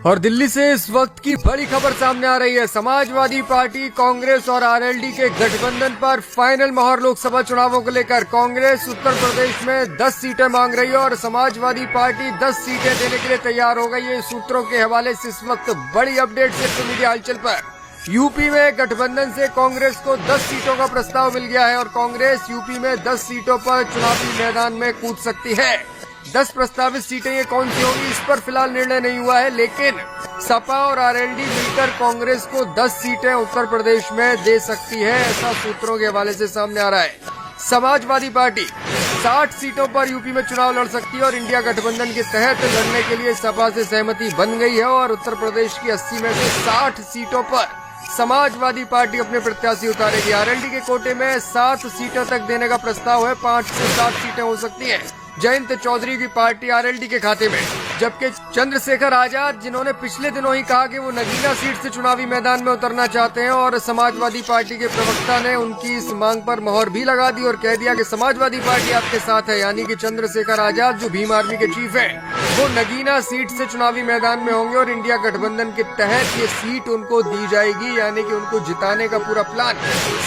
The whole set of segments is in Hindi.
और दिल्ली से इस वक्त की बड़ी खबर सामने आ रही है। समाजवादी पार्टी, कांग्रेस और आरएलडी के गठबंधन पर फाइनल मोहर लोकसभा चुनावों को लेकर। कांग्रेस उत्तर प्रदेश में 10 सीटें मांग रही है और समाजवादी पार्टी 10 सीटें देने के लिए तैयार हो गई है। सूत्रों के हवाले से इस वक्त बड़ी अपडेट सिर्फ मीडिया हलचल पर। यूपी में गठबंधन से कांग्रेस को 10 सीटों का प्रस्ताव मिल गया है और कांग्रेस यूपी में 10 सीटों पर चुनावी मैदान में कूद सकती है। 10 प्रस्तावित सीटें ये कौन सी होंगी, इस पर फिलहाल निर्णय नहीं हुआ है, लेकिन सपा और आरएलडी मिलकर कांग्रेस को 10 सीटें उत्तर प्रदेश में दे सकती है, ऐसा सूत्रों के हवाले से सामने आ रहा है। समाजवादी पार्टी 60 सीटों पर यूपी में चुनाव लड़ सकती है और इंडिया गठबंधन के तहत लड़ने के लिए सपा से सहमति बन गई है और उत्तर प्रदेश की 80 में से 60 सीटों पर समाजवादी पार्टी अपने प्रत्याशी उतारेगी। आरएलडी के कोटे में 7 सीटों तक देने का प्रस्ताव है, 5 से 7 सीटें हो सकती हैं जयंत चौधरी की पार्टी आरएलडी के खाते में, जबकि चंद्रशेखर आजाद, जिन्होंने पिछले दिनों ही कहा कि वो नगीना सीट से चुनावी मैदान में उतरना चाहते हैं और समाजवादी पार्टी के प्रवक्ता ने उनकी इस मांग पर मोहर भी लगा दी और कह दिया कि समाजवादी पार्टी आपके साथ है, यानी कि चंद्रशेखर आजाद जो भीम आर्मी के चीफ है वो नगीना सीट से चुनावी मैदान में होंगे और इंडिया गठबंधन के तहत ये सीट उनको दी जाएगी, यानी कि उनको जिताने का पूरा प्लान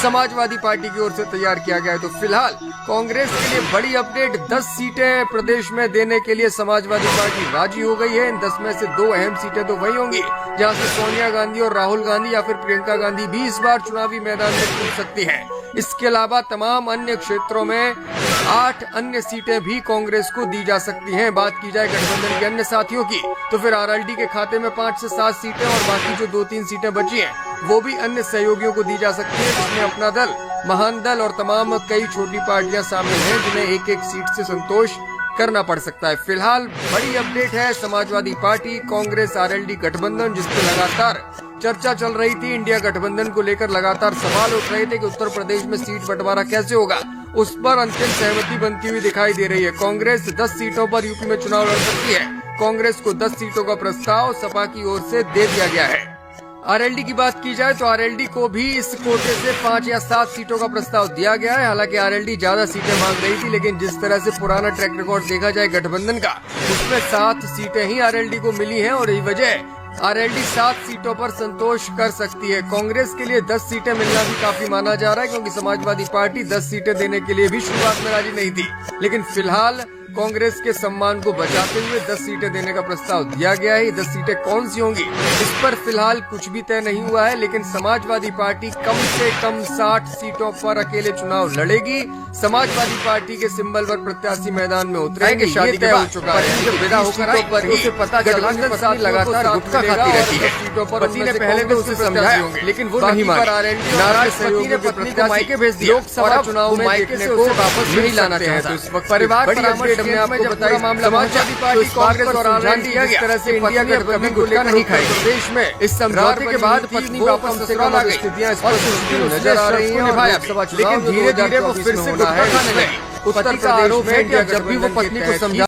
समाजवादी पार्टी की ओर से तैयार किया गया है। तो फिलहाल कांग्रेस के लिए बड़ी अपडेट, 10 सीटें प्रदेश में देने के लिए समाजवादी पार्टी राजी हो गई है। इन 10 में से 2 अहम सीटें तो वही होंगी जहां से सोनिया गांधी और राहुल गांधी या फिर प्रियंका गांधी भी इस बार चुनावी मैदान में कूद सकती हैं। इसके अलावा तमाम अन्य क्षेत्रों में 8 अन्य सीटें भी कांग्रेस को दी जा सकती हैं। बात की जाए गठबंधन के अन्य साथियों की तो फिर आरएलडी के खाते में 5 से 7 सीटें और बाकी जो 2-3 सीटें बची हैं वो भी अन्य सहयोगियों को दी जा सकती है, जिसमें अपना दल, महान दल और तमाम कई छोटी पार्टियां शामिल हैं जिन्हें एक एक सीट से संतोष करना पड़ सकता है। फिलहाल बड़ी अपडेट है, समाजवादी पार्टी, कांग्रेस, आरएलडी गठबंधन, जिसपे लगातार चर्चा चल रही थी। इंडिया गठबंधन को लेकर लगातार सवाल उठ रहे थे कि उत्तर प्रदेश में सीट बंटवारा कैसे होगा, उस पर अंतिम सहमति बनती हुई दिखाई दे रही है। कांग्रेस 10 सीटों पर यूपी में चुनाव लड़ सकती है। कांग्रेस को 10 सीटों का प्रस्ताव सपा की ओर से दे दिया गया है। आरएलडी की बात की जाए तो आरएलडी को भी इस कोटे से 5 या 7 सीटों का प्रस्ताव दिया गया है। हालांकि आरएलडी ज्यादा सीटें मांग रही थी, लेकिन जिस तरह से पुराना ट्रैक रिकॉर्ड देखा जाए गठबंधन का, उसमें 7 सीटें ही आरएलडी को मिली हैं और यही वजह आरएलडी 7 सीटों पर संतोष कर सकती है। कांग्रेस के लिए 10 सीटें मिलना भी काफी माना जा रहा है, क्योंकि समाजवादी पार्टी 10 सीटें देने के लिए भी शुरुआत में राजी नहीं थी, लेकिन फिलहाल कांग्रेस के सम्मान को बचाते हुए 10 सीटें देने का प्रस्ताव दिया गया है। 10 सीटें कौन सी होंगी इस पर फिलहाल कुछ भी तय नहीं हुआ है, लेकिन समाजवादी पार्टी कम से कम 60 सीटों पर अकेले चुनाव लड़ेगी। समाजवादी पार्टी के सिंबल पर प्रत्याशी मैदान में उतरेंगे, शादी तय हो चुका है। जब विदा होकर आई पर उसे पता चला कि पत्नी लगातार गुटखा खाती रहती है। सीटों पर पति ने पहले भी उसे समझाया, लेकिन वो नहीं मानी। नाराज पति ने पत्नी को मायके भेज दिया। लोकसभा चुनाव में मायके से उसे वापस नहीं लाना चाहता। तो इस वक्त परिवार परामर्श में आपको बताया मामला समाजवादी पार्टी, कांग्रेस और आरएलडी इस तरह से इंडिया ने कभी गुटखा नहीं खाई। प्रदेश में इस समझौते के बाद पत्नी वापस ससुराल आ गई। स्थितियां नजर आ रही हैं, लेकिन धीरे धीरे वो फिर से गुटखा खाने लगी। उत्तर प्रदेश में जब भी वो पत्नी को समझा